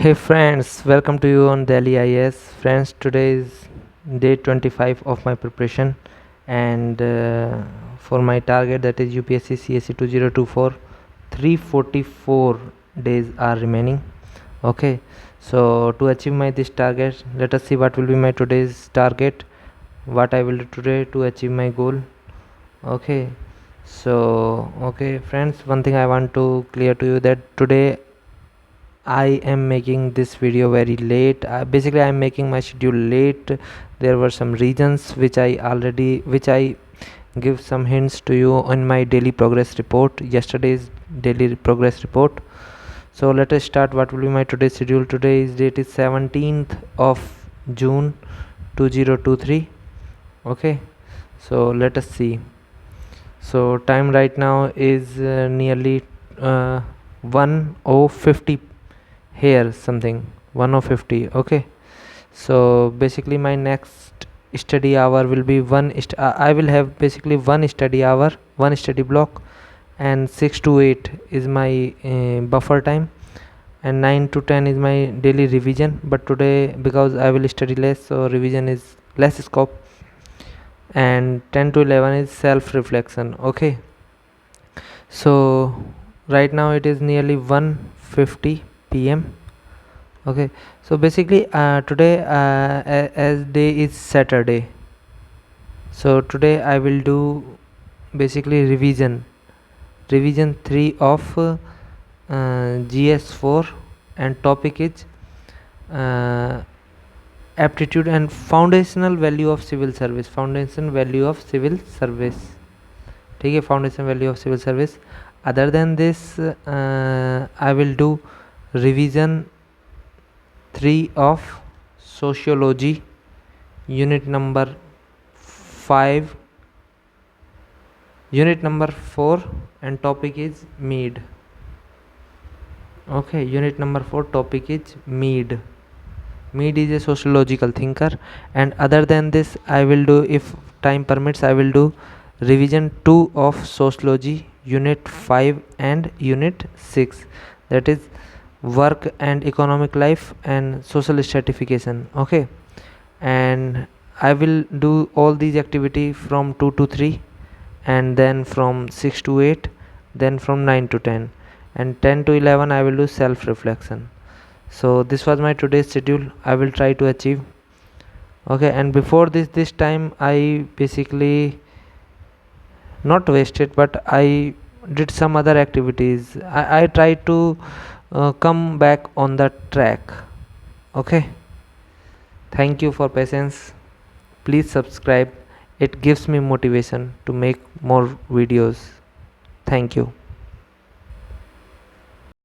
Hey friends, welcome to you on Delhi IAS. Friends, today is day 25 of my preparation, and for my target, that is UPSC CSE 2024, 344 days are remaining. Okay, so to achieve my this target, let us see what will be my today's target, what I will do today to achieve my goal. Okay, friends, one thing I want to clear to you, that today I am making this video very late. Basically, I am making my schedule late. There were some reasons which I give some hints to you on my daily progress report, yesterday's daily progress report. So let us start. What will be my today's schedule? Today's date is 17th of June 2023. Okay, so let us see. So time right now is nearly 10:50 here, something 10:50. Okay, so basically my next study hour will be I will have basically one study hour, one study block, and 6 to 8 is my buffer time, and 9 to 10 is my daily revision. But today, because I will study less, so revision is less scope, and 10 to 11 is self reflection. Okay, so right now it is nearly 1:50 p.m. Okay, so basically today as day is Saturday, so today I will do basically revision 3 of GS4, and topic is aptitude and foundational value of civil service. ठीक है, foundation value of civil service. Other than this, I will do revision 3 of sociology, unit number 5, unit number 4, and topic is Mead. Okay, unit number 4, topic is Mead. Mead is a sociological thinker. And other than this, I will do, if time permits, I will do revision 2 of sociology, unit 5 and unit 6, that is work and economic life and social stratification. Okay, and I will do all these activity from 2 to 3, and then from 6 to 8, then from 9 to 10, and 10 to 11 I will do self reflection. So this was my today's schedule. I will try to achieve. Okay, and before this time I basically not wasted, but I did some other activities. I tried to come back on the track. Okay, thank you for patience. Please subscribe. It gives me motivation to make more videos. Thank you.